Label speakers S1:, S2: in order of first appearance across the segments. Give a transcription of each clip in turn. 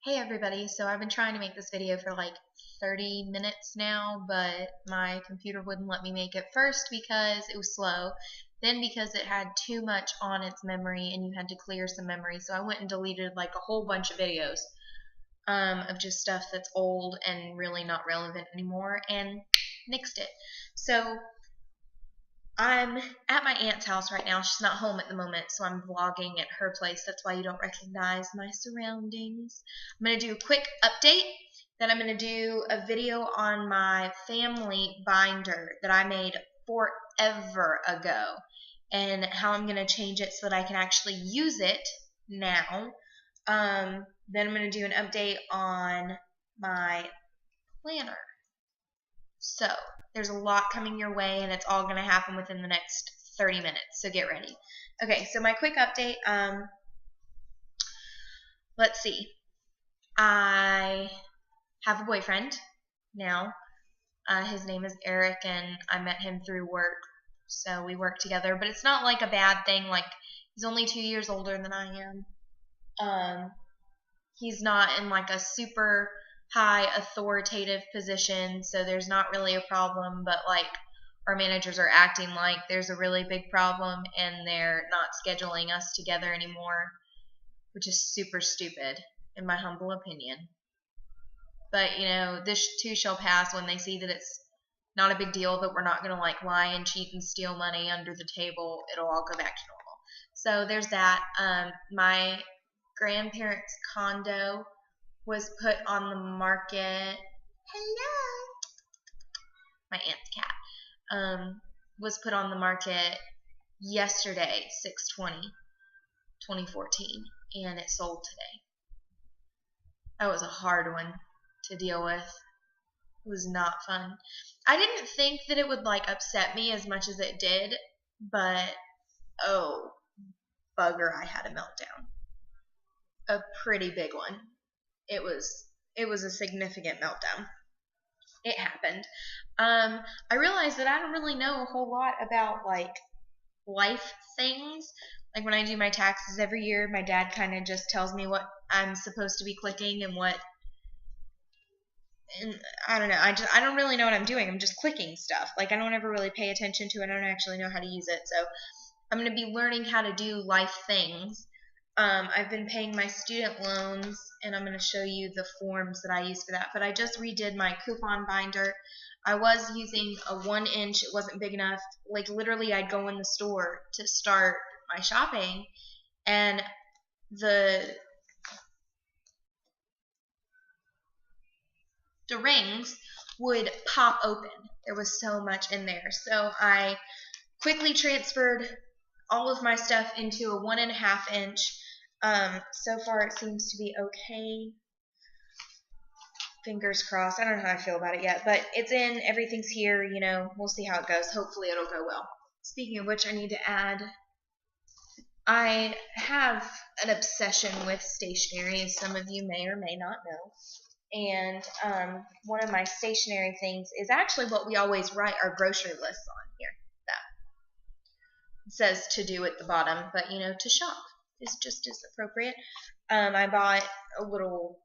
S1: Hey everybody, so I've been trying to make this video for like 30 minutes now, but my computer wouldn't let me make it. First because it was slow, then because it had too much on its memory and you had to clear some memory, so I went and deleted like a whole bunch of videos of just stuff that's old and really not relevant anymore and nixed it. So I'm at my aunt's house right now. She's not home at the moment, so I'm vlogging at her place. That's why you don't recognize my surroundings. I'm going to do a quick update. Then I'm going to do a video on my family binder that I made forever ago and how I'm going to change it so that I can actually use it now. Then I'm going to do an update on my planner. So there's a lot coming your way, and it's all going to happen within the next 30 minutes, so get ready. Okay, so my quick update, let's see. I have a boyfriend now. His name is Eric, and I met him through work, so we work together, but it's not like a bad thing. Like, he's only 2 years older than I am. He's not in like a super high authoritative position, so there's not really a problem, but like our managers are acting like there's a really big problem and they're not scheduling us together anymore, which is super stupid in my humble opinion. But you know, this too shall pass when they see that it's not a big deal, that we're not going to like lie and cheat and steal money under the table. It'll all go back to normal. So there's that. My grandparents' condo was put on the market. Hello. My aunt's cat. Was put on the market yesterday, 6/20/2014, and it sold today. That was a hard one to deal with. It was not fun. I didn't think that it would like upset me as much as it did, but oh, bugger, I had a meltdown. A pretty big one. It was a significant meltdown. It happened. I realized that I don't really know a whole lot about like life things. Like when I do my taxes every year, my dad kind of just tells me what I'm supposed to be clicking and what. And I don't know. I don't really know what I'm doing. I'm just clicking stuff. Like I don't ever really pay attention to it. I don't actually know how to use it. So I'm going to be learning how to do life things. I've been paying my student loans, and I'm going to show you the forms that I use for that. But I just redid my coupon binder. I was using a 1-inch. It wasn't big enough. Like literally, I'd go in the store to start my shopping, and the rings would pop open. There was so much in there. So I quickly transferred all of my stuff into a 1.5 inch. So far it seems to be okay. Fingers crossed. I don't know how I feel about it yet, but it's in. Everything's here. You know, we'll see how it goes. Hopefully it'll go well. Speaking of which, I need to add, I have an obsession with stationery, as some of you may or may not know. And one of my stationery things is actually what we always write our grocery lists on here. That it says to do at the bottom, but you know, to shop is just as appropriate. I bought a little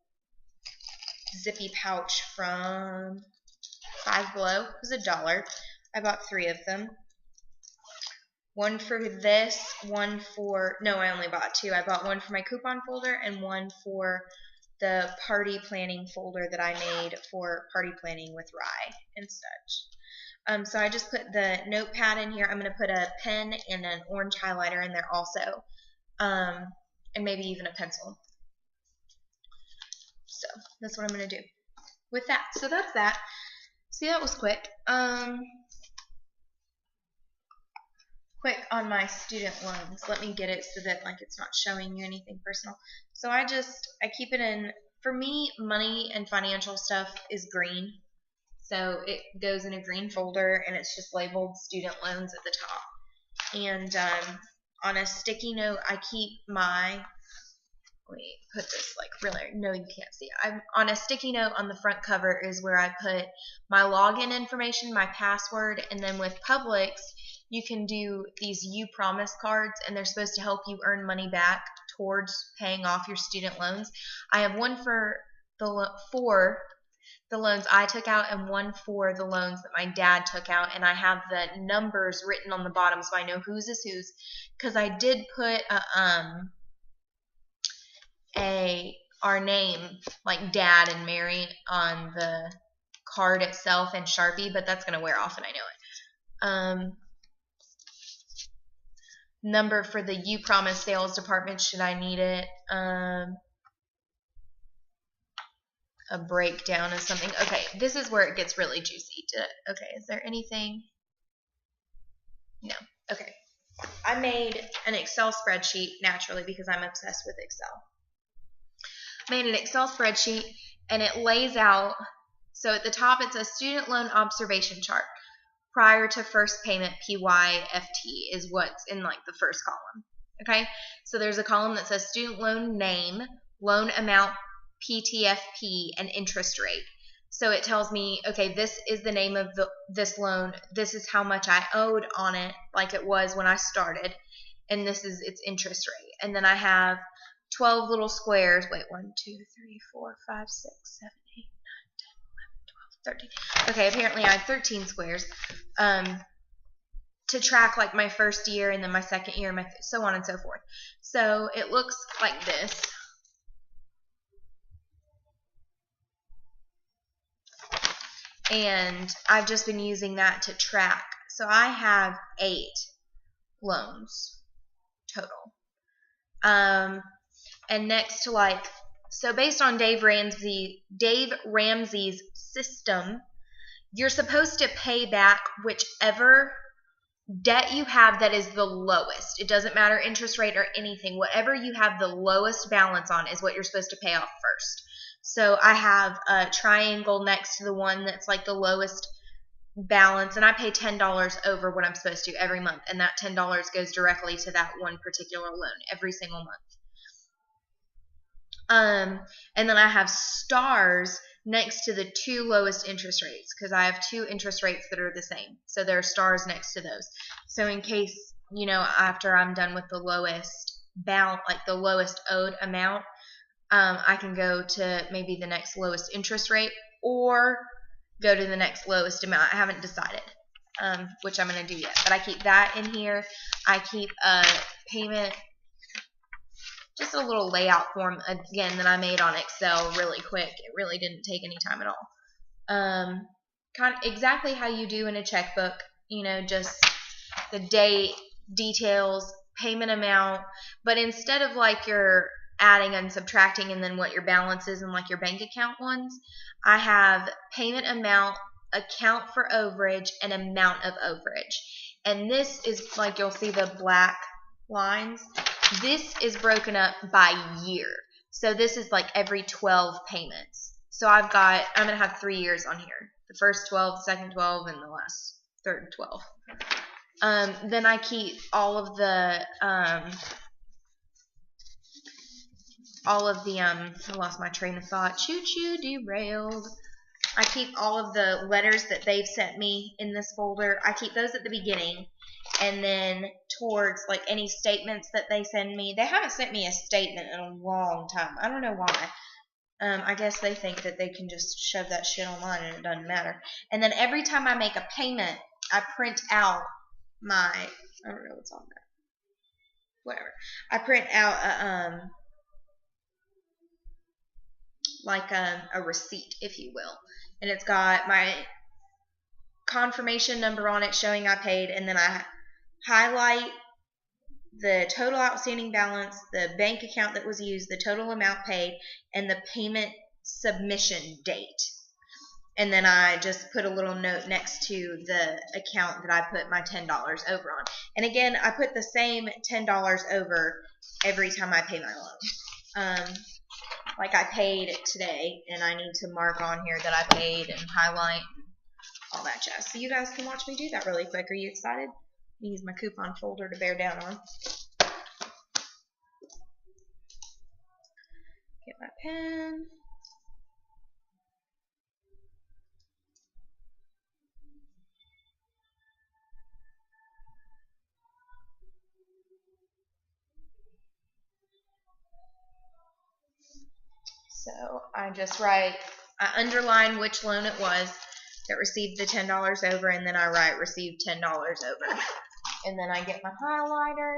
S1: zippy pouch from Five Below. It was $1. I bought 3 of them. One for this, one for, no, I only bought 2. I bought one for my coupon folder and one for the party planning folder that I made for party planning with Rye and such. So I just put the notepad in here. I'm going to put a pen and an orange highlighter in there also, and maybe even a pencil. So that's what I'm going to do with that. So that's that. See, that was quick. Quick on my student loans. Let me get it so that like it's not showing you anything personal. So I keep it in. For me, money and financial stuff is green. So it goes in a green folder, and it's just labeled student loans at the top. And on a sticky note, I keep my, let me put this like really, no, you can't see it. On a sticky note on the front cover is where I put my login information, my password, and then with Publix, you can do these You Promise cards, and they're supposed to help you earn money back towards paying off your student loans. I have one for the loans I took out and one for the loans that my dad took out, and I have the numbers written on the bottom so I know whose is whose, because I did put our name, like Dad and Mary, on the card itself in Sharpie, but that's going to wear off and I know it. Number for the You Promise sales department should I need it. A breakdown of something. Okay, this is where it gets really juicy. Okay, is there anything? No. Okay. I made an Excel spreadsheet, naturally, because I'm obsessed with Excel. Made an Excel spreadsheet, and it lays out, so at the top it says student loan observation chart. Prior to first payment, PYFT is what's in like the first column. Okay, so there's a column that says student loan name, loan amount, PTFP, and interest rate. So it tells me, okay, this is the name of this loan, this is how much I owed on it, like it was when I started, and this is its interest rate. And then I have 12 little squares. Wait, 1, 2, 3, 4, 5, 6, 7, 8, 9, 10, 11, 12, 13. Okay, apparently I have 13 squares to track like my first year and then my second year, so on and so forth. So it looks like this. And I've just been using that to track. So I have 8 loans total. And next to like, so based on Dave Ramsey's system, you're supposed to pay back whichever debt you have that is the lowest. It doesn't matter interest rate or anything. Whatever you have the lowest balance on is what you're supposed to pay off first. So I have a triangle next to the one that's like the lowest balance, and I pay $10 over what I'm supposed to every month, and that $10 goes directly to that one particular loan every single month. And then I have stars next to the 2 lowest interest rates, because I have 2 interest rates that are the same. So there are stars next to those. So in case, you know, after I'm done with the lowest balance, like the lowest owed amount, I can go to maybe the next lowest interest rate or go to the next lowest amount. I haven't decided which I'm going to do yet, but I keep that in here. I keep a payment, just a little layout form, again, that I made on Excel really quick. It really didn't take any time at all. Kind of exactly how you do in a checkbook, you know, just the date, details, payment amount, but instead of like your adding and subtracting and then what your balance is in like your bank account ones, I have payment amount, account for overage, and amount of overage. And this is like, you'll see the black lines. This is broken up by year. So this is like every 12 payments. So I'm going to have 3 years on here. The first 12, the second 12, and the last third 12. Then I keep all of the I lost my train of thought. Choo-choo, derailed. I keep all of the letters that they've sent me in this folder. I keep those at the beginning. And then towards like any statements that they send me. They haven't sent me a statement in a long time. I don't know why. I guess they think that they can just shove that shit online and it doesn't matter. And then every time I make a payment, I print out my, I don't know what's on there. Whatever. I print out a receipt, if you will. And it's got my confirmation number on it showing I paid, and then I highlight the total outstanding balance, the bank account that was used, the total amount paid, and the payment submission date. And then I just put a little note next to the account that I put my $10 over on. And again, I put the same $10 over every time I pay my loan. Like I paid today, and I need to mark on here that I paid and highlight and all that jazz. So you guys can watch me do that really quick. Are you excited? Let me use my coupon folder to bear down on. Get my pen. So I just write, I underline which loan it was that received the $10 over, and then I write received $10 over. And then I get my highlighter,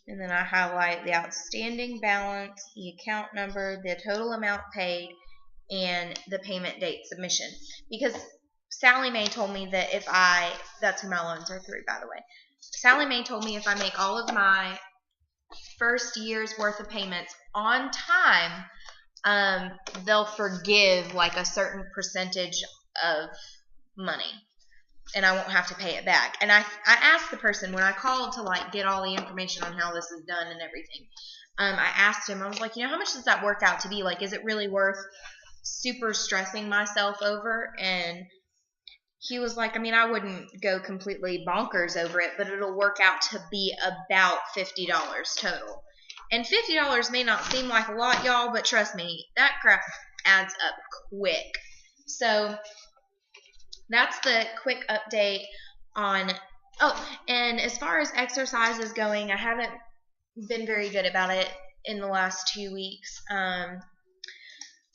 S1: and then I highlight the outstanding balance, the account number, the total amount paid, and the payment date submission. Because Sallie Mae told me that if that's who my loans are through, by the way. Sallie Mae told me if I make all of my first year's worth of payments on time, they'll forgive like a certain percentage of money, and I won't have to pay it back. And I asked the person when I called to like get all the information on how this is done and everything. I asked him, I was like, how much does that work out to be? Like, is it really worth super stressing myself over? And he was like, I wouldn't go completely bonkers over it, but it'll work out to be about $50 total. And $50 may not seem like a lot, y'all, but trust me, that crap adds up quick. So that's the quick update on, and as far as exercise is going, I haven't been very good about it in the last 2 weeks.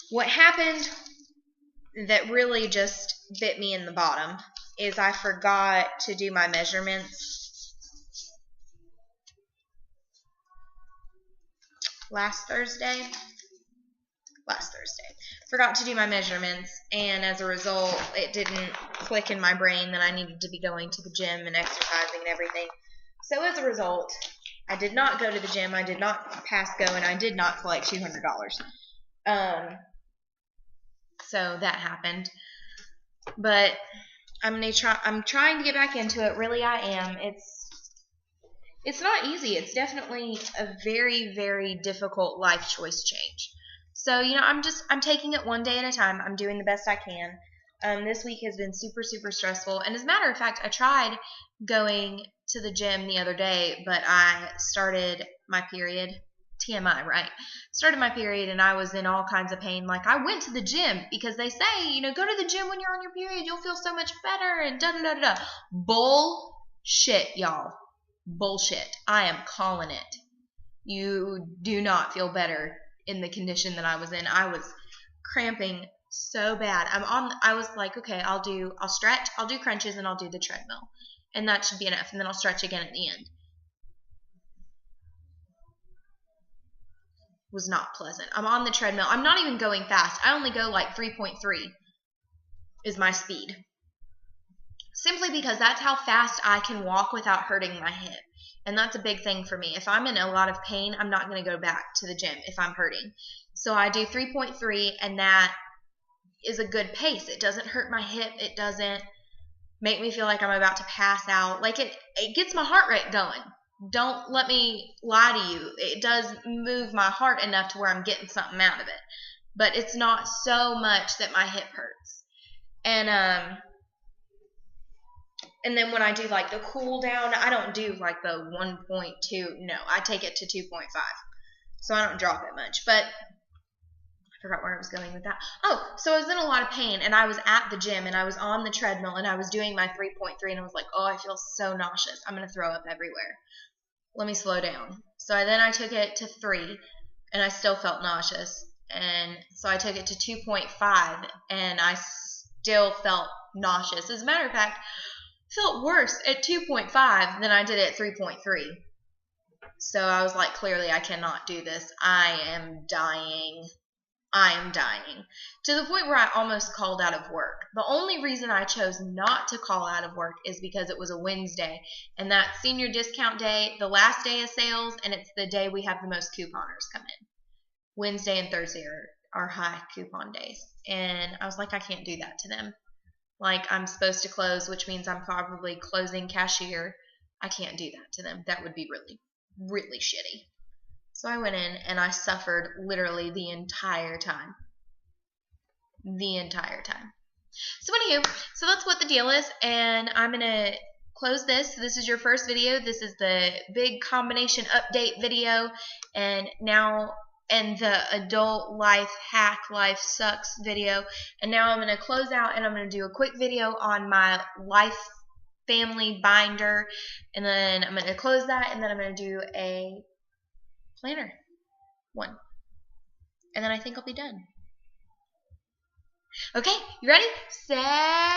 S1: What happened that really just bit me in the bottom is I forgot to do my measurements last Thursday. Forgot to do my measurements, and as a result, it didn't click in my brain that I needed to be going to the gym and exercising and everything. So as a result, I did not go to the gym, I did not pass go, and I did not collect $200. So that happened. But I'm trying to get back into it. Really, I am. It's not easy. It's definitely a very, very difficult life choice change. So, I'm taking it one day at a time. I'm doing the best I can. This week has been super, super stressful. And as a matter of fact, I tried going to the gym the other day, but I started my period. TMI, right? Started my period, and I was in all kinds of pain. Like, I went to the gym because they say, go to the gym when you're on your period. You'll feel so much better, and da-da-da-da-da. Bullshit, y'all. Bullshit. I am calling it. You do not feel better in the condition that I was in. I was cramping so bad. I was like, okay, I'll stretch, I'll do crunches, and I'll do the treadmill. And that should be enough. And then I'll stretch again at the end. Was not pleasant. I'm on the treadmill. I'm not even going fast. I only go like 3.3 is my speed. Simply because that's how fast I can walk without hurting my hip. And that's a big thing for me. If I'm in a lot of pain, I'm not going to go back to the gym if I'm hurting. So I do 3.3, and that is a good pace. It doesn't hurt my hip. It doesn't make me feel like I'm about to pass out. Like, it gets my heart rate going. Don't let me lie to you. It does move my heart enough to where I'm getting something out of it. But it's not so much that my hip hurts. And then when I do like the cool down, I don't do like the 1.2. No, I take it to 2.5. So I don't drop it much. But I forgot where I was going with that. Oh, so I was in a lot of pain, and I was at the gym, and I was on the treadmill, and I was doing my 3.3, and I was like, oh, I feel so nauseous. I'm going to throw up everywhere. Let me slow down. So then I took it to 3, and I still felt nauseous. And so I took it to 2.5, and I still felt nauseous. As a matter of fact, I felt worse at 2.5 than I did at 3.3. So I was like, clearly I cannot do this. I am dying. To the point where I almost called out of work. The only reason I chose not to call out of work is because it was a Wednesday, and that's senior discount day, the last day of sales, and it's the day we have the most couponers come in. Wednesday and Thursday are high coupon days, and I was like, I can't do that to them. Like, I'm supposed to close, which means I'm probably closing cashier. I can't do that to them. That would be really, really shitty. So I went in, and I suffered literally the entire time. So anywho, so that's what the deal is, and I'm going to close this. This is your first video. This is the big combination update video, and the adult life hack, life sucks video. And now I'm going to close out, and I'm going to do a quick video on my life family binder, and then I'm going to close that, and then I'm going to do a planner one. And then I think I'll be done. Okay, you ready? Set.